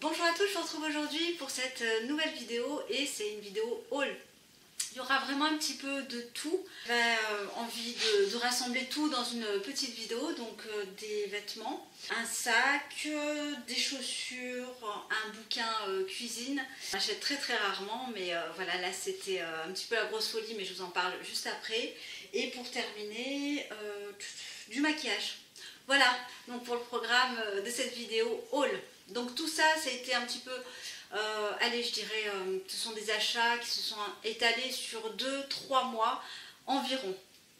Bonjour à tous, je vous retrouve aujourd'hui pour cette nouvelle vidéo et c'est une vidéo haul. Il y aura vraiment un petit peu de tout. J'avais envie de rassembler tout dans une petite vidéo, donc des vêtements, un sac, des chaussures, un bouquin cuisine. J'achète très rarement, mais voilà, là c'était un petit peu la grosse folie, mais je vous en parle juste après. Et pour terminer, du maquillage. Voilà, donc pour le programme de cette vidéo haul. Donc tout ça, ça a été un petit peu, allez, je dirais, ce sont des achats qui se sont étalés sur 2-3 mois environ.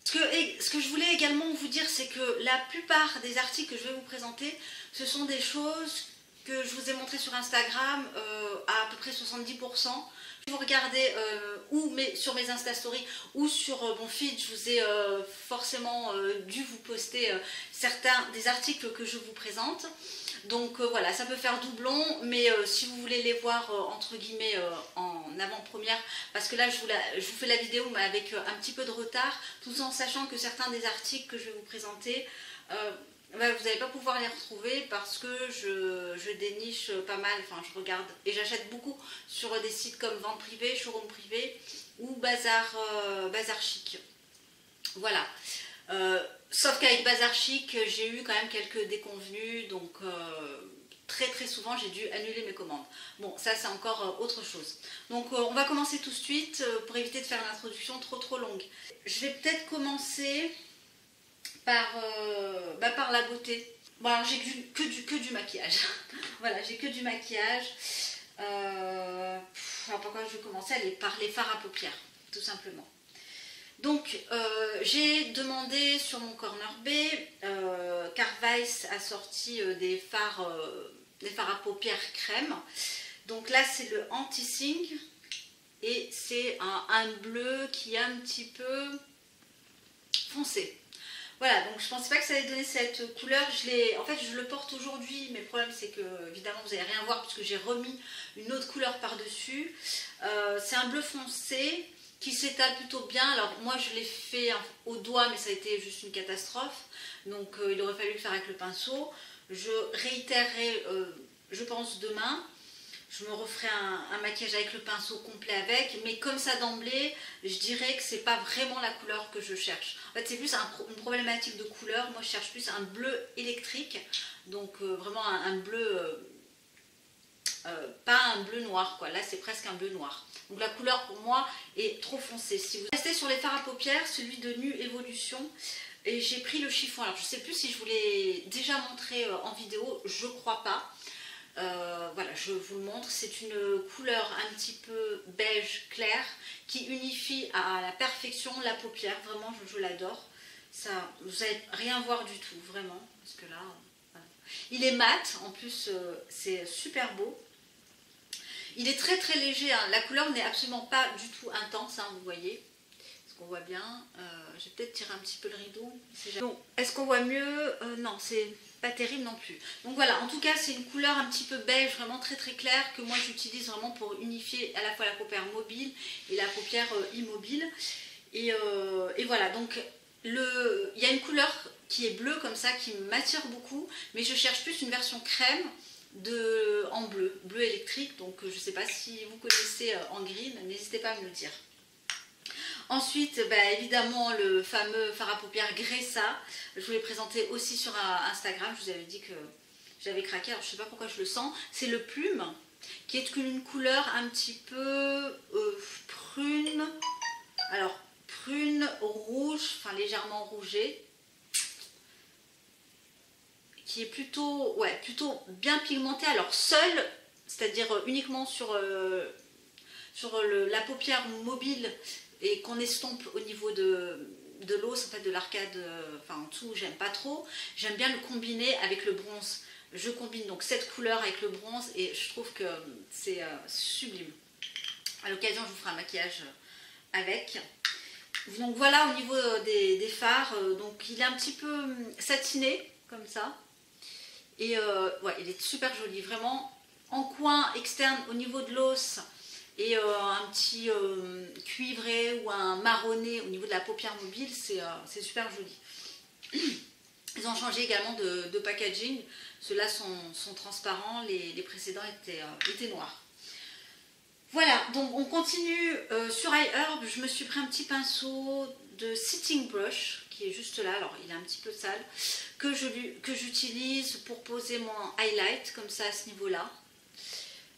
Ce que je voulais également vous dire, c'est que la plupart des articles que je vais vous présenter, ce sont des choses que je vous ai montrées sur Instagram à peu près 70%. Si vous regardez sur mes Insta Stories ou sur mon feed, je vous ai forcément dû vous poster certains des articles que je vous présente. Donc voilà, ça peut faire doublon, mais si vous voulez les voir entre guillemets en avant-première, parce que là je vous fais la vidéo mais avec un petit peu de retard, tout en sachant que certains des articles que je vais vous présenter, vous n'allez pas pouvoir les retrouver parce que je déniche pas mal, enfin je regarde et j'achète beaucoup sur des sites comme Vente Privée, Showroom Privé ou Bazar Chic. Voilà. Sauf qu'avec Bazar Chic, j'ai eu quand même quelques déconvenues, donc très souvent j'ai dû annuler mes commandes. Bon, ça c'est encore autre chose. Donc on va commencer tout de suite pour éviter de faire une introduction trop longue. Je vais peut-être commencer par la beauté. Bon alors j'ai que du maquillage. Voilà, j'ai que du maquillage. Alors pourquoi je vais commencer? Allez, par les fards à paupières, tout simplement. Donc j'ai demandé sur mon corner B, Carvice a sorti des fards à paupières crème. Donc là c'est le Anti-Sing et c'est un bleu qui est un petit peu foncé. Voilà, donc je ne pensais pas que ça allait donner cette couleur. En fait, je le porte aujourd'hui, mais le problème c'est que, évidemment, vous n'allez rien voir puisque j'ai remis une autre couleur par-dessus. C'est un bleu foncé qui s'étale plutôt bien. Alors moi, je l'ai fait au doigt, mais ça a été juste une catastrophe. Donc il aurait fallu le faire avec le pinceau. Je réitérerai, je pense, demain. Je me referai un maquillage avec le pinceau complet avec, mais comme ça d'emblée, je dirais que c'est pas vraiment la couleur que je cherche. En fait, c'est plus une problématique de couleur. Moi, je cherche plus un bleu électrique, donc vraiment un bleu, pas un bleu noir, quoi. Là, c'est presque un bleu noir. Donc la couleur pour moi est trop foncée. Si vous restez sur les fards à paupières, celui de Nu Evolution, et j'ai pris le chiffon. Alors, je sais plus si je vous l'ai déjà montré en vidéo, je crois pas. Voilà, je vous le montre, c'est une couleur un petit peu beige clair qui unifie à la perfection la paupière, vraiment je l'adore. Ça, vous n'allez rien voir du tout, vraiment, parce que là, voilà. Il est mat, en plus c'est super beau. Il est très léger, hein. La couleur n'est absolument pas du tout intense, hein, vous voyez. Est-ce qu'on voit bien? Je vais peut-être tirer un petit peu le rideau. Donc, est-ce qu'on voit mieux? Non, c'est pas terrible non plus. Donc voilà, en tout cas, c'est une couleur un petit peu beige, vraiment très claire, que moi j'utilise vraiment pour unifier à la fois la paupière mobile et la paupière immobile. Et voilà, donc il y a une couleur qui est bleue comme ça, qui m'attire beaucoup, mais je cherche plus une version crème en bleu électrique. Donc je ne sais pas si vous connaissez en green, n'hésitez pas à me le dire. Ensuite, évidemment, le fameux fard à paupières Gressa. Je vous l'ai présenté aussi sur Instagram. Je vous avais dit que j'avais craqué. Alors, je ne sais pas pourquoi je le sens. C'est le Plume, qui est une couleur un petit peu prune. Alors, prune, rouge, enfin légèrement rougée. Qui est plutôt bien pigmentée. Alors, seule, c'est-à-dire uniquement sur la paupière mobile, et qu'on estompe au niveau de l'os, en fait, de l'arcade, enfin en dessous, j'aime pas trop. J'aime bien le combiner avec le bronze. Je combine donc cette couleur avec le bronze et je trouve que c'est sublime. À l'occasion, je vous ferai un maquillage avec. Donc voilà au niveau des fards. Donc il est un petit peu satiné, comme ça. Et ouais, il est super joli, vraiment. En coin externe, au niveau de l'os, et un petit cuivré ou un marronné au niveau de la paupière mobile, c'est super joli. Ils ont changé également de packaging, Ceux-là sont transparents, les précédents étaient noirs. Voilà, donc on continue sur iHerb. Je me suis pris un petit pinceau de Sitting Brush qui est juste là, alors il est un petit peu sale, que j'utilise pour poser mon highlight comme ça à ce niveau-là.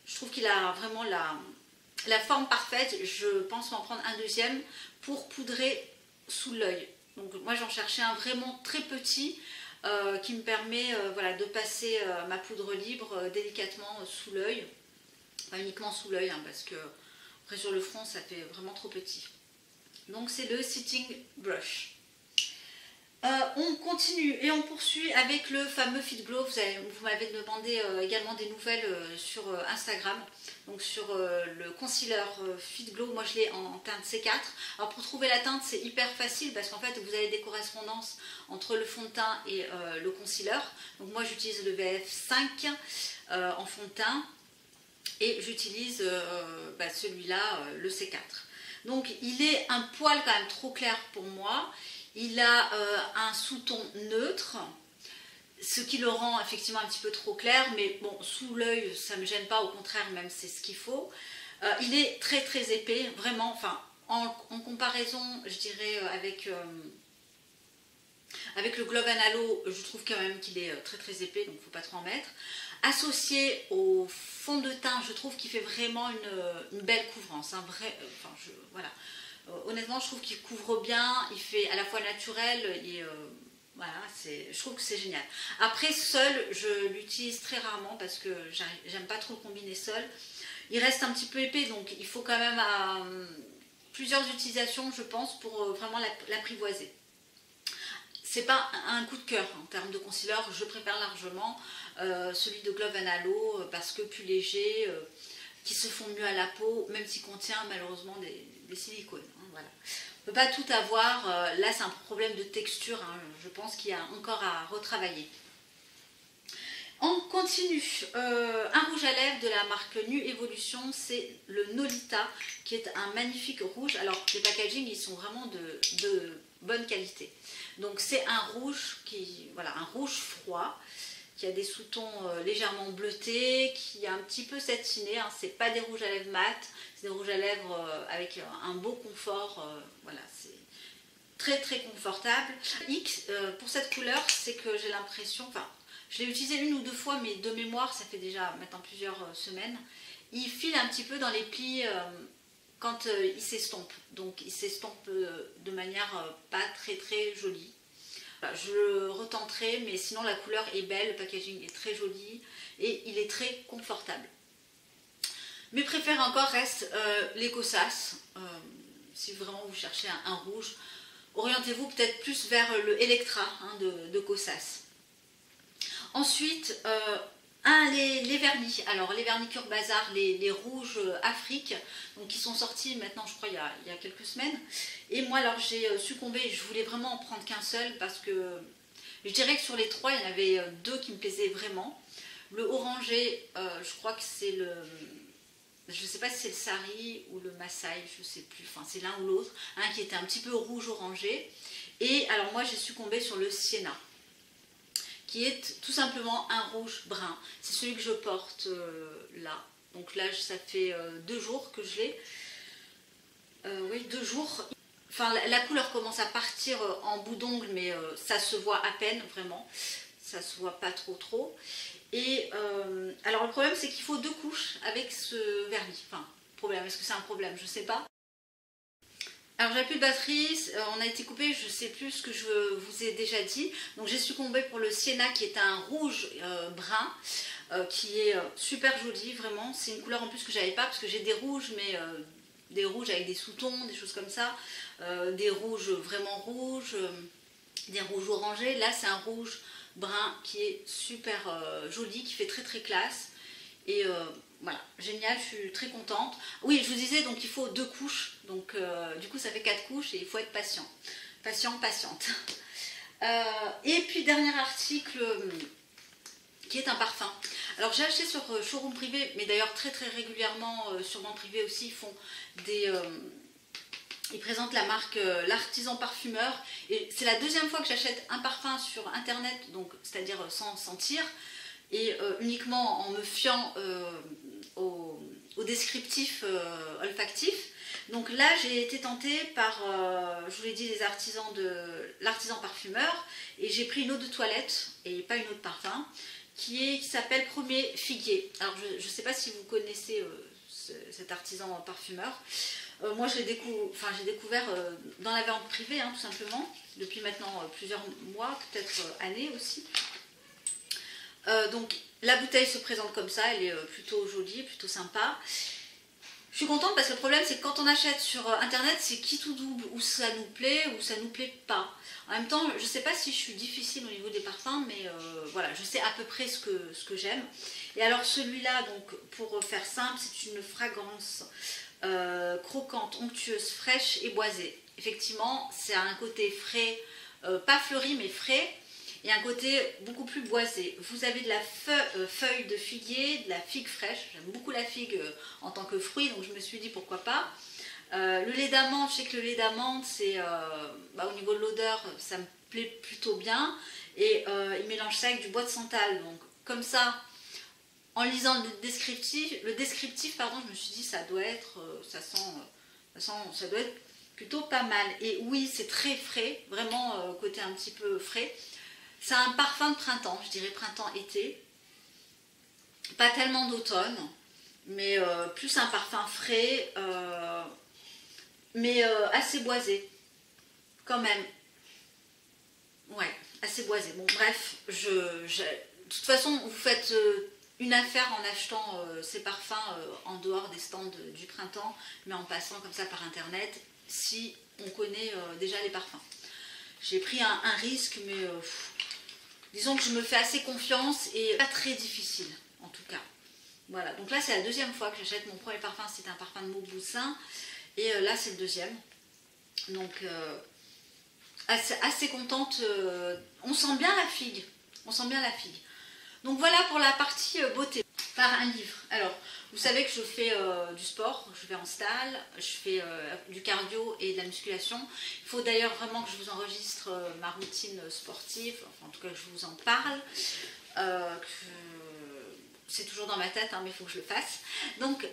Je trouve qu'il a vraiment la forme parfaite. Je pense m'en prendre un deuxième pour poudrer sous l'œil. Donc moi j'en cherchais un vraiment très petit qui me permet voilà, de passer ma poudre libre délicatement sous l'œil. Pas uniquement sous l'œil, hein, parce que après sur le front ça fait vraiment trop petit. Donc c'est le Sitting Brush. On continue et on poursuit avec le fameux Fit Glow. Vous m'avez demandé également des nouvelles sur Instagram. Donc sur le concealer Fit Glow, moi je l'ai en teinte C4. Alors pour trouver la teinte c'est hyper facile parce qu'en fait vous avez des correspondances entre le fond de teint et le concealer. Donc moi j'utilise le VF5 en fond de teint. Et j'utilise celui-là, le C4. Donc il est un poil quand même trop clair pour moi. Il a un sous-ton neutre, ce qui le rend effectivement un petit peu trop clair. Mais bon, sous l'œil, ça ne me gêne pas, au contraire, même c'est ce qu'il faut. Il est très très épais, vraiment. Enfin, en comparaison, je dirais, avec le Glow Halo, je trouve quand même qu'il est très très épais, donc il ne faut pas trop en mettre. Associé au fond de teint, je trouve qu'il fait vraiment une belle couvrance. Voilà. Honnêtement, je trouve qu'il couvre bien, il fait à la fois naturel et voilà, je trouve que c'est génial. Après, seul, je l'utilise très rarement parce que j'aime pas trop le combiner seul. Il reste un petit peu épais, donc il faut quand même plusieurs utilisations, je pense, pour vraiment l'apprivoiser. C'est pas un coup de cœur en termes de concealer, je préfère largement celui de Glow Halo parce que plus léger, qui se fond mieux à la peau, même s'il contient malheureusement des silicones. Hein, voilà. On ne peut pas tout avoir, là c'est un problème de texture, hein, je pense qu'il y a encore à retravailler. On continue, un rouge à lèvres de la marque Nu Evolution, c'est le Nolita, qui est un magnifique rouge. Alors les packaging ils sont vraiment de bonne qualité. Donc c'est un rouge un rouge froid, qui a des sous-tons légèrement bleutés, qui est un petit peu satiné, hein. C'est pas des rouges à lèvres mat, c'est des rouges à lèvres avec un beau confort, voilà, c'est très très confortable. Pour cette couleur, c'est que j'ai l'impression, je l'ai utilisé une ou deux fois, mais de mémoire, ça fait déjà maintenant plusieurs semaines, il file un petit peu dans les plis quand il s'estompe, donc il s'estompe de manière pas très très jolie. Je le retenterai, mais sinon la couleur est belle, le packaging est très joli et il est très confortable. Mes préférés encore restent les Kosas. Si vraiment vous cherchez un rouge, orientez-vous peut-être plus vers le Electra de Kosas. Ensuite, les vernis. Alors les vernis Cure Bazar, les rouges Afrique, donc qui sont sortis maintenant, je crois, il y a quelques semaines. Et moi, alors j'ai succombé, je voulais vraiment en prendre qu'un seul parce que je dirais que sur les trois, il y en avait deux qui me plaisaient vraiment. Le orangé, je crois que c'est le... Je ne sais pas si c'est le Sari ou le Maasai, je ne sais plus, enfin c'est l'un ou l'autre, qui était un petit peu rouge orangé. Et alors moi j'ai succombé sur le Sienna, qui est tout simplement un rouge brun. C'est celui que je porte là. Donc là ça fait 2 jours que je l'ai. Oui, 2 jours. Enfin la couleur commence à partir en bout d'ongle, mais ça se voit à peine vraiment. Ça se voit pas trop. Et alors le problème c'est qu'il faut 2 couches avec ce vernis. Enfin, problème, est-ce que c'est un problème? Je sais pas. Alors j'avais plus de batterie, on a été coupé, je sais plus ce que je vous ai déjà dit. Donc j'ai succombé pour le Sienna qui est un rouge brun, qui est super joli vraiment. C'est une couleur en plus que j'avais pas parce que j'ai des rouges, mais des rouges avec des sous-tons, des choses comme ça. Des rouges vraiment rouges, des rouges orangés. Là c'est un rouge brun qui est super joli, qui fait très très classe. Et voilà, génial, je suis très contente. Oui, je vous disais, donc il faut 2 couches. Donc du coup, ça fait 4 couches et il faut être patient. Patiente. Et puis, dernier article qui est un parfum. Alors, j'ai acheté sur Showroom Privé, mais d'ailleurs très très régulièrement sur mon privé aussi, ils font des... ils présentent la marque L'Artisan Parfumeur. Et c'est la 2e fois que j'achète un parfum sur internet, donc c'est-à-dire sans sentir. et uniquement en me fiant au descriptif olfactif. Donc là, j'ai été tentée par, je vous l'ai dit, les artisans l'artisan parfumeur, et j'ai pris une eau de toilette, et pas une eau de parfum, qui s'appelle Premier Figuier. Alors je ne sais pas si vous connaissez cet artisan parfumeur. Moi, j'ai découvert dans la vente privée, hein, tout simplement, depuis maintenant plusieurs mois, peut-être années aussi. Donc la bouteille se présente comme ça, elle est plutôt jolie, plutôt sympa. Je suis contente parce que le problème, c'est que quand on achète sur internet, c'est qui tout double, où ça nous plaît ou ça nous plaît pas. En même temps, je ne sais pas si je suis difficile au niveau des parfums, mais voilà, je sais à peu près ce que j'aime. Et alors celui-là, donc pour faire simple, c'est une fragrance croquante, onctueuse, fraîche et boisée. Effectivement, c'est un côté frais, pas fleuri mais frais, et un côté beaucoup plus boisé. Vous avez de la feuille de figuier, de la figue fraîche. J'aime beaucoup la figue en tant que fruit, donc je me suis dit pourquoi pas. Le lait d'amande, je sais que le lait d'amande, c'est au niveau de l'odeur, ça me plaît plutôt bien. Et il mélange ça avec du bois de santal. Donc comme ça, en lisant le descriptif, je me suis dit ça doit être, ça doit être plutôt pas mal. Et oui, c'est très frais, vraiment côté un petit peu frais. C'est un parfum de printemps, je dirais printemps-été. Pas tellement d'automne, mais plus un parfum frais, mais assez boisé, quand même. Ouais, assez boisé. Bon, bref, de toute façon, vous faites une affaire en achetant ces parfums en dehors des stands du printemps, mais en passant comme ça par internet, si on connaît déjà les parfums. J'ai pris un risque, mais disons que je me fais assez confiance et pas très difficile, en tout cas. Voilà, donc là c'est la deuxième fois que j'achète. Mon premier parfum, c'était un parfum de Mauboussin, et là c'est le deuxième. Donc assez contente, on sent bien la figue, Donc voilà pour la partie beauté. Par un livre. Alors, vous savez que je fais du sport, je vais en salle, je fais du cardio et de la musculation. Il faut d'ailleurs vraiment que je vous enregistre ma routine sportive, enfin, en tout cas que je vous en parle. C'est toujours dans ma tête, hein, mais il faut que je le fasse. Donc,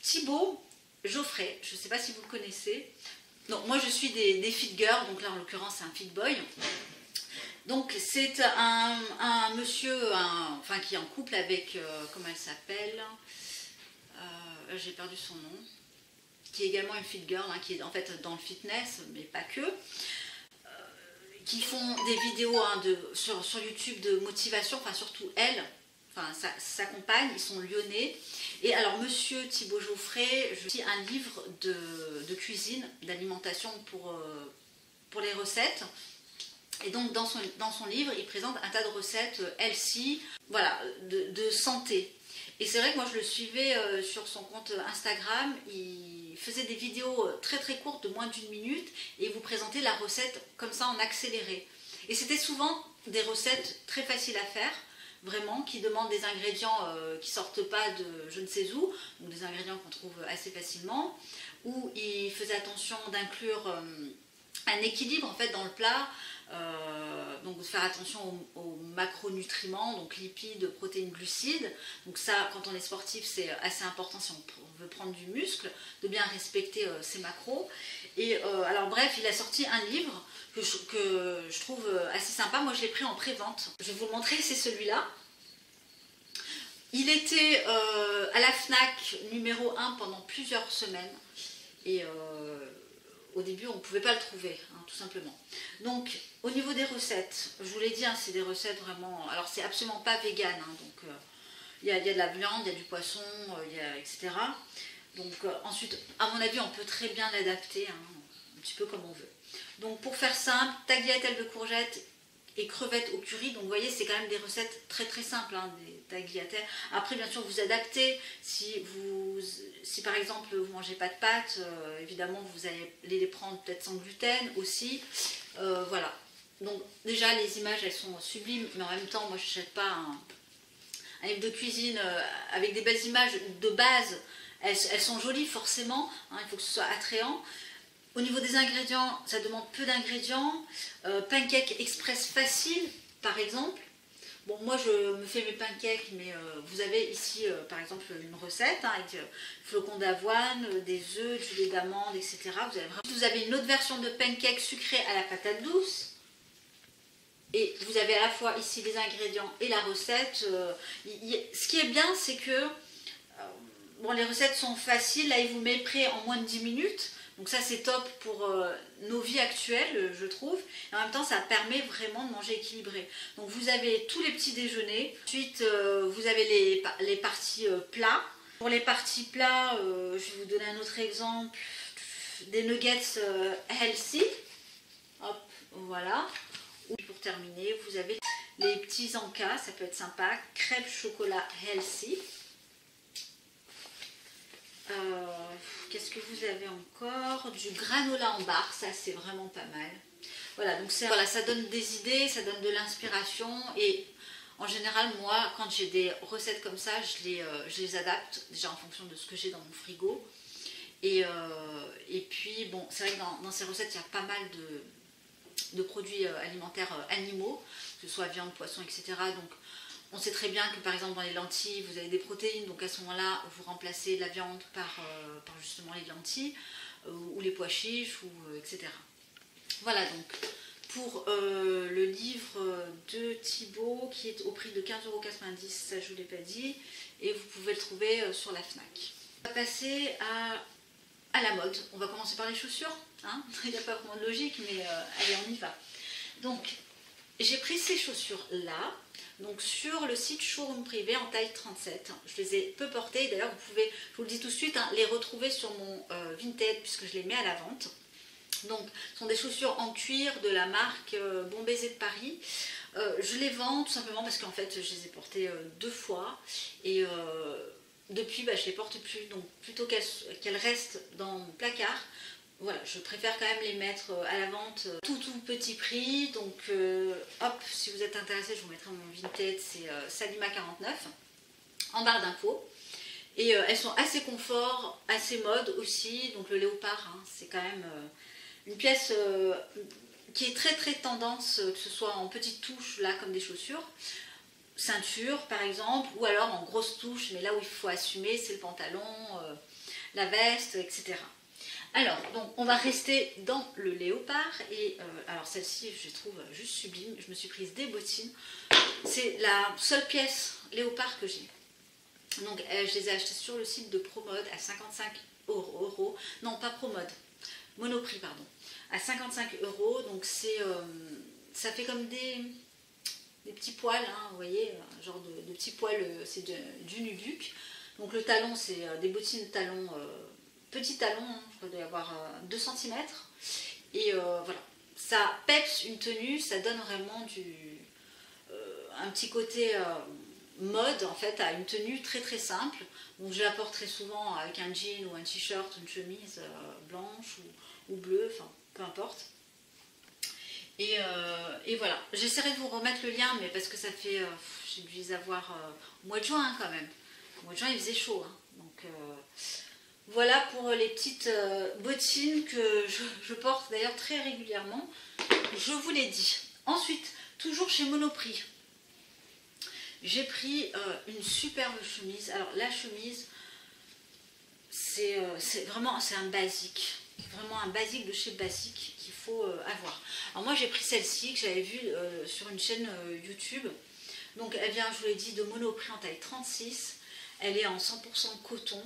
Thibaut Geoffrey, je ne sais pas si vous le connaissez. Donc, moi je suis des fit girls, donc là en l'occurrence c'est un fit boy. Donc c'est un monsieur qui est en couple avec, comment elle s'appelle, j'ai perdu son nom, qui est également une fit girl, hein, qui est en fait dans le fitness, mais pas que, qui font des vidéos sur YouTube de motivation, enfin surtout elle, sa compagne, ils sont lyonnais. Et alors monsieur Thibaut Geoffrey, je lis un livre de cuisine, d'alimentation pour les recettes. Et donc dans son livre, il présente un tas de recettes healthy, voilà, de santé. Et c'est vrai que moi je le suivais sur son compte Instagram, il faisait des vidéos très très courtes de moins d'1 minute et il vous présentait la recette comme ça en accéléré. Et c'était souvent des recettes très faciles à faire, vraiment, qui demandent des ingrédients qui sortent pas de je ne sais où, donc des ingrédients qu'on trouve assez facilement, où il faisait attention d'inclure un équilibre en fait dans le plat. Donc de faire attention aux macronutriments, donc lipides, protéines, glucides. Donc ça, quand on est sportif, c'est assez important si on veut prendre du muscle, de bien respecter ces macros. Et alors bref, il a sorti un livre que je trouve assez sympa. Moi, je l'ai pris en pré-vente. Je vais vous le montrer, c'est celui-là. Il était à la FNAC numéro 1 pendant plusieurs semaines. Et au début, on ne pouvait pas le trouver, hein, tout simplement. Donc, au niveau des recettes, je vous l'ai dit, hein, c'est des recettes vraiment... Alors, c'est absolument pas vegan, hein, donc il y a de la viande, il y a du poisson, etc. Donc, ensuite, à mon avis, on peut très bien l'adapter, hein, un petit peu comme on veut. Donc, pour faire simple, tagliatelle de courgettes et crevettes au curry. Donc, vous voyez, c'est quand même des recettes très très simples, hein, des tagliatelles. Après, bien sûr, vous adaptez. Si par exemple, vous ne mangez pas de pâtes, évidemment, vous allez les prendre peut-être sans gluten aussi. Voilà. Donc, déjà, les images, elles sont sublimes, mais en même temps, moi, je n'achète pas un livre de cuisine avec des belles images de base. Elles sont jolies, forcément. Hein, il faut que ce soit attrayant. Au niveau des ingrédients, ça demande peu d'ingrédients. Pancake express facile, par exemple. Bon, moi je me fais mes pancakes, mais vous avez ici par exemple une recette hein, avec flocons d'avoine, des œufs, du lait d'amande, etc. Vous avez une autre version de pancakes sucrés à la patate douce. Et vous avez à la fois ici les ingrédients et la recette. Ce qui est bien, c'est que bon, les recettes sont faciles. Là, il vous met prêt en moins de 10 minutes. Donc ça, c'est top pour nos vies actuelles, je trouve. Et en même temps, ça permet vraiment de manger équilibré. Donc vous avez tous les petits déjeuners. Ensuite, vous avez les parties plats. Pour les parties plats, je vais vous donner un autre exemple. Des nuggets healthy. Hop, voilà. Et pour terminer, vous avez les petits encas, ça peut être sympa. Crêpes chocolat healthy. Qu'est-ce que vous avez encore? Du granola en barre, ça c'est vraiment pas mal. Voilà, donc voilà, ça donne des idées, ça donne de l'inspiration. Et en général, moi, quand j'ai des recettes comme ça, je les adapte déjà en fonction de ce que j'ai dans mon frigo. Et puis, bon, c'est vrai que dans ces recettes, il y a pas mal de produits alimentaires animaux, que ce soit viande, poisson, etc. Donc on sait très bien que par exemple dans les lentilles, vous avez des protéines, donc à ce moment-là, vous remplacez la viande par justement les lentilles, ou les pois chiches, etc. Voilà donc pour le livre de Thibaut qui est au prix de 15,90 €, ça je ne vous l'ai pas dit, et vous pouvez le trouver sur la Fnac. On va passer à la mode. On va commencer par les chaussures. Hein, il n'y a pas vraiment de logique, mais allez, on y va. Donc, j'ai pris ces chaussures-là, donc sur le site Showroom Privé en taille 37. Je les ai peu portées. D'ailleurs, vous pouvez, je vous le dis tout de suite, hein, les retrouver sur mon Vinted, puisque je les mets à la vente. Donc, ce sont des chaussures en cuir de la marque Bon Baiser de Paris. Je les vends tout simplement parce qu'en fait, je les ai portées 2 fois. Et depuis, bah, je ne les porte plus. Donc, plutôt qu'elles restent dans mon placard, voilà, je préfère quand même les mettre à la vente tout petit prix. Donc hop, si vous êtes intéressé, je vous mettrai mon Vinted, c'est Salima49 en barre d'infos. Et elles sont assez confort, assez mode aussi. Donc le léopard, hein, c'est quand même une pièce qui est très tendance, que ce soit en petites touches là comme des chaussures, ceinture par exemple, ou alors en grosses touches, mais là où il faut assumer, c'est le pantalon, la veste, etc. Alors, donc, on va rester dans le léopard. Et alors, celle-ci, je la trouve juste sublime. Je me suis prise des bottines. C'est la seule pièce léopard que j'ai. Donc, je les ai achetées sur le site de Promode à 55 €. Non, pas Promode. Monoprix, pardon. À 55 €. Donc, ça fait comme des petits poils, hein, vous voyez, genre de petits poils, c'est du nubuck. Donc, le talon, c'est des bottines de talon. Petit talon, hein, je crois qu'il doit y avoir 2 cm. Et voilà, ça peps une tenue, ça donne vraiment un petit côté mode en fait à une tenue très simple. Donc je la porte très souvent avec un jean ou un t-shirt, une chemise blanche ou bleue, enfin peu importe. Et voilà, j'essaierai de vous remettre le lien, mais parce que ça fait, j'ai dû les avoir au mois de juin hein, quand même. Au mois de juin il faisait chaud, hein, donc voilà pour les petites bottines que je porte d'ailleurs très régulièrement, je vous l'ai dit. Ensuite, toujours chez Monoprix, j'ai pris une superbe chemise. Alors la chemise, c'est vraiment un basique, vraiment un basique de chez Basique qu'il faut avoir. Alors moi j'ai pris celle-ci que j'avais vue sur une chaîne YouTube. Donc elle vient, je vous l'ai dit, de Monoprix en taille 36. Elle est en 100% coton.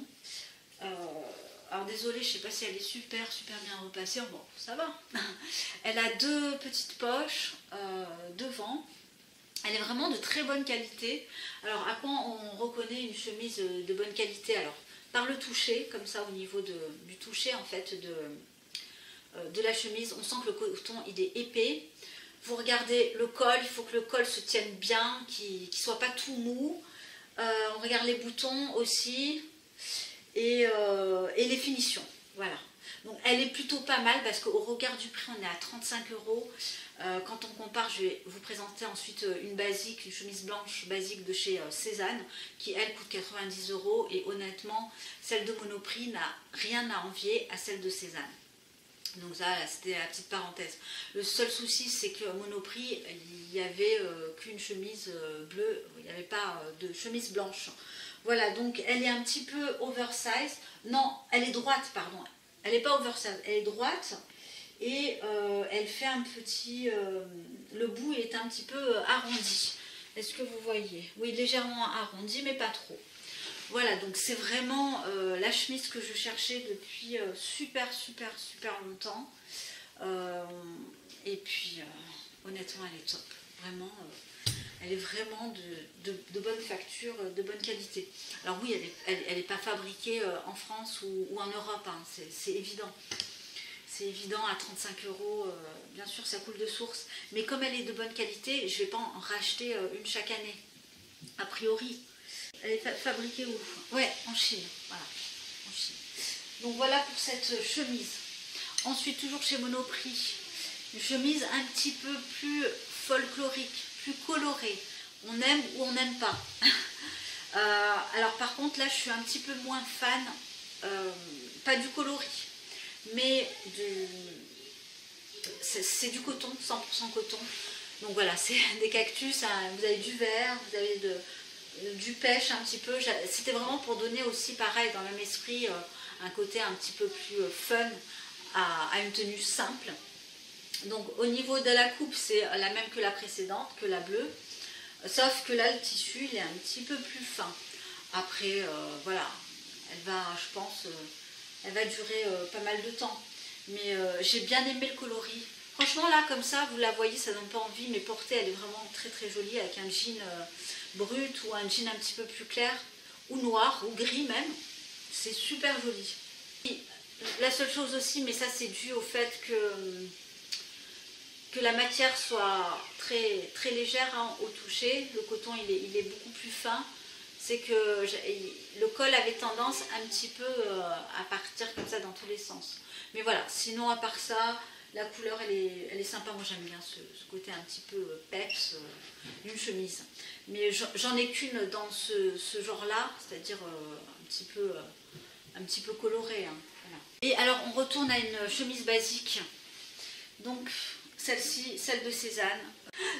Alors désolée, je ne sais pas si elle est super bien repassée. Bon, ça va. Elle a 2 petites poches devant. Elle est vraiment de très bonne qualité. Alors à quoi on reconnaît une chemise de bonne qualité? Alors par le toucher, comme ça au niveau du toucher en fait de la chemise, on sent que le coton il est épais. Vous regardez le col, il faut que le col se tienne bien, qu'il ne soit pas tout mou. On regarde les boutons aussi. Et les finitions, voilà. Donc elle est plutôt pas mal parce qu'au regard du prix on est à 35 €. Quand on compare, je vais vous présenter ensuite une basique, une chemise blanche basique de chez Cézanne qui elle coûte 90 € et honnêtement celle de Monoprix n'a rien à envier à celle de Cézanne. Donc ça, c'était la petite parenthèse. Le seul souci, c'est que Monoprix, il n'y avait qu'une chemise bleue, il n'y avait pas de chemise blanche. Voilà, donc elle est un petit peu oversize. Non, elle est droite, pardon. Elle n'est pas oversize, elle est droite. Et elle fait un petit... le bout est un petit peu arrondi. Est-ce que vous voyez? Oui, légèrement arrondi, mais pas trop. Voilà, donc c'est vraiment la chemise que je cherchais depuis super longtemps. Et puis, honnêtement, elle est top. Vraiment, elle est vraiment de bonne facture, de bonne qualité. Alors oui, elle est pas fabriquée en France ou en Europe, hein, c'est évident. C'est évident, à 35 €, bien sûr, ça coule de source. Mais comme elle est de bonne qualité, je ne vais pas en racheter une chaque année, a priori. Elle est fabriquée où? Ouais, en Chine. Voilà, en Chine. Donc voilà pour cette chemise. Ensuite, toujours chez Monoprix, une chemise un petit peu plus folklorique, plus colorée. On aime ou on n'aime pas. Alors par contre, là, je suis un petit peu moins fan, pas du coloris, mais c'est du coton, 100% coton. Donc voilà, c'est des cactus, hein, vous avez du vert, vous avez du pêche un petit peu. C'était vraiment pour donner aussi, pareil, dans le même esprit, un côté un petit peu plus fun à une tenue simple. Donc au niveau de la coupe, c'est la même que la précédente, que la bleue. Sauf que là, le tissu, il est un petit peu plus fin. Après, voilà, elle va, je pense, elle va durer pas mal de temps. Mais j'ai bien aimé le coloris. Franchement, là, comme ça, vous la voyez, ça donne pas envie, mais portée, elle est vraiment très jolie avec un jean brut ou un jean un petit peu plus clair, ou noir, ou gris même. C'est super joli. Et la seule chose aussi, mais ça c'est dû au fait que la matière soit très légère, hein, au toucher. Le coton, il est beaucoup plus fin. C'est que le col avait tendance un petit peu à partir comme ça dans tous les sens. Mais voilà, sinon à part ça, la couleur elle est sympa. Moi j'aime bien ce côté un petit peu peps d'une chemise. Mais j'en ai qu'une dans ce genre-là, c'est-à-dire un petit peu colorée. Hein, voilà. Et alors on retourne à une chemise basique. Donc celle-ci, celle de Cézanne.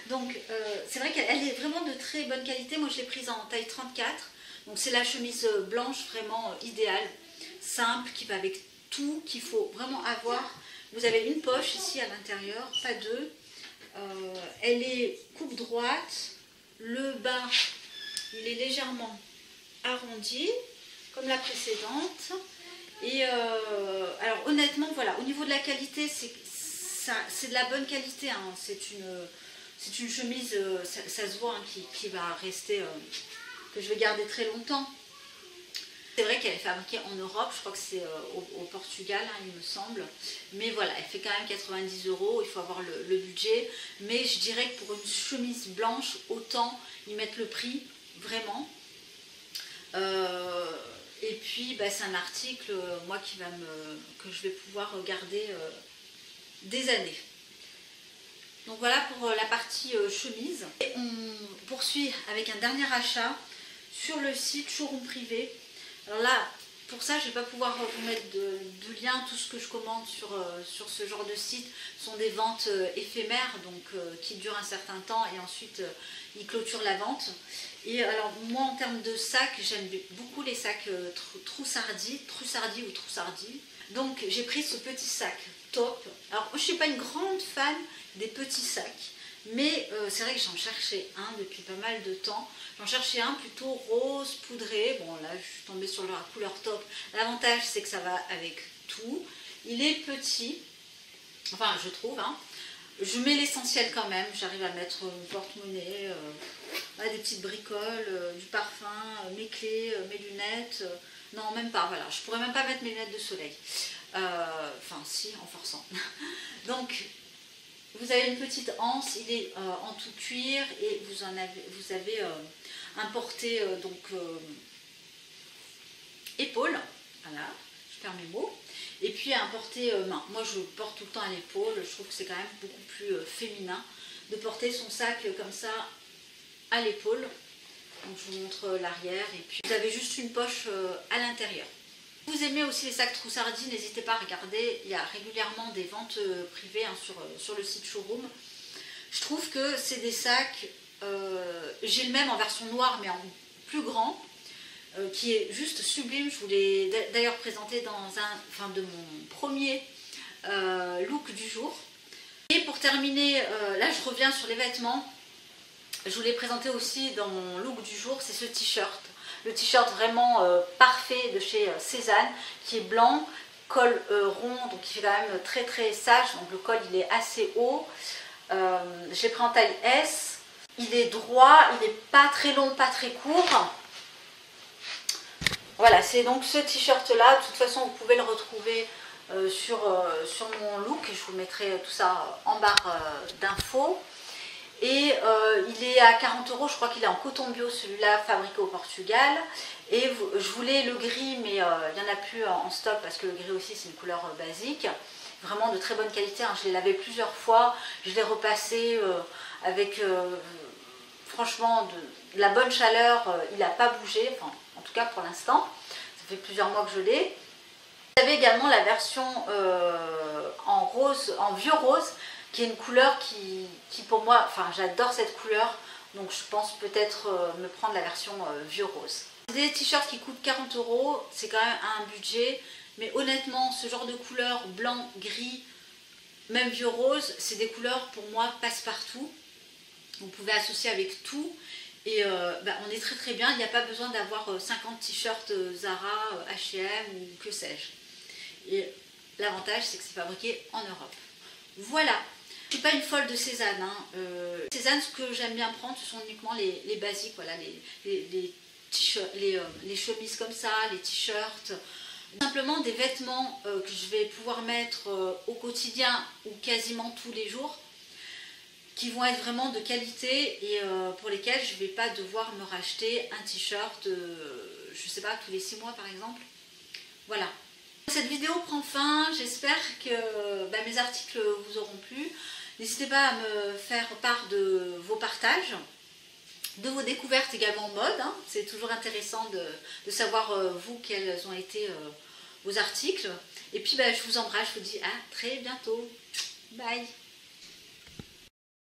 Donc c'est vrai qu'elle est vraiment de très bonne qualité. Moi je l'ai prise en taille 34. Donc c'est la chemise blanche vraiment idéale, simple, qui va avec tout qu'il faut vraiment avoir. Vous avez une poche ici à l'intérieur, pas deux. Elle est coupe droite. Le bas, il est légèrement arrondi, comme la précédente. Et alors honnêtement, voilà, au niveau de la qualité, c'est de la bonne qualité. Hein. C'est une chemise, ça se voit, hein, qui va rester, que je vais garder très longtemps. C'est vrai qu'elle est fabriquée en Europe, je crois que c'est au Portugal, hein, il me semble. Mais voilà, elle fait quand même 90 €, il faut avoir le budget. Mais je dirais que pour une chemise blanche, autant y mettre le prix, vraiment. Et puis, bah, c'est un article, moi, que je vais pouvoir garder des années. Donc voilà pour la partie chemise. Et on poursuit avec un dernier achat sur le site Showroom Privé. Alors là, pour ça, je ne vais pas pouvoir vous mettre de lien. Tout ce que je commande sur ce genre de site sont des ventes éphémères, donc qui durent un certain temps et ensuite ils clôturent la vente. Et alors moi, en termes de sacs, j'aime beaucoup les sacs Trussardi ou Troussardi. Donc j'ai pris ce petit sac top. Alors je ne suis pas une grande fan des petits sacs, mais c'est vrai que j'en cherchais un depuis pas mal de temps. J'en cherchais un plutôt rose, poudré. Bon là je suis tombée sur la couleur top. L'avantage c'est que ça va avec tout. Il est petit, enfin je trouve, hein. Je mets l'essentiel quand même. J'arrive à mettre une porte-monnaie, des petites bricoles, du parfum, mes clés, mes lunettes. Non, même pas, voilà. Je pourrais même pas mettre mes lunettes de soleil. Enfin si, en forçant. Donc vous avez une petite anse, il est en tout cuir et vous avez un porté épaule, voilà, je perds mes mots, et puis un porté main. Moi je porte tout le temps à l'épaule, je trouve que c'est quand même beaucoup plus féminin de porter son sac comme ça à l'épaule. Donc je vous montre l'arrière et puis vous avez juste une poche à l'intérieur. Si vous aimez aussi les sacs Troussardi, n'hésitez pas à regarder, il y a régulièrement des ventes privées hein, sur le site Showroom. Je trouve que c'est des sacs, j'ai le même en version noire mais en plus grand, qui est juste sublime. Je vous l'ai d'ailleurs présenté dans de mon premier look du jour. Et pour terminer, là je reviens sur les vêtements. Je vous l'ai présenté aussi dans mon look du jour, c'est ce t-shirt. Le t-shirt vraiment parfait de chez Cézanne, qui est blanc, col rond, donc il fait quand même très très sage. Donc le col il est assez haut. Je l'ai pris en taille S. Il est droit, il n'est pas très long, pas très court. Voilà, c'est donc ce t-shirt là. De toute façon, vous pouvez le retrouver sur mon look. Je vous mettrai tout ça en barre d'infos. Et il est à 40 €, je crois qu'il est en coton bio, celui-là fabriqué au Portugal. Et je voulais le gris, mais il n'y en a plus en stock parce que le gris aussi c'est une couleur basique. Vraiment de très bonne qualité, hein. Je l'ai lavé plusieurs fois, je l'ai repassé avec franchement de la bonne chaleur, il n'a pas bougé, enfin en tout cas pour l'instant. Ça fait plusieurs mois que je l'ai. Vous avez également la version en rose, en vieux rose, qui est une couleur qui pour moi, enfin j'adore cette couleur, donc je pense peut-être me prendre la version vieux rose. Des t-shirts qui coûtent 40 €, c'est quand même un budget, mais honnêtement ce genre de couleur blanc, gris, même vieux rose, c'est des couleurs pour moi passe-partout. Vous pouvez associer avec tout et on est très très bien, il n'y a pas besoin d'avoir 50 t-shirts Zara, H&M ou que sais-je. Et l'avantage c'est que c'est fabriqué en Europe. Voilà. Je ne suis pas une folle de Cézanne. Hein. Cézanne, ce que j'aime bien prendre, ce sont uniquement les basiques, voilà, les chemises comme ça, les t-shirts. Simplement des vêtements que je vais pouvoir mettre au quotidien ou quasiment tous les jours, qui vont être vraiment de qualité et pour lesquels je ne vais pas devoir me racheter un t-shirt, je ne sais pas, tous les 6 mois par exemple. Voilà. Cette vidéo prend fin, j'espère que mes articles vous auront plu. N'hésitez pas à me faire part de vos partages, de vos découvertes également mode. Hein. C'est toujours intéressant de savoir vous quels ont été vos articles. Et puis je vous embrasse, je vous dis à très bientôt. Bye.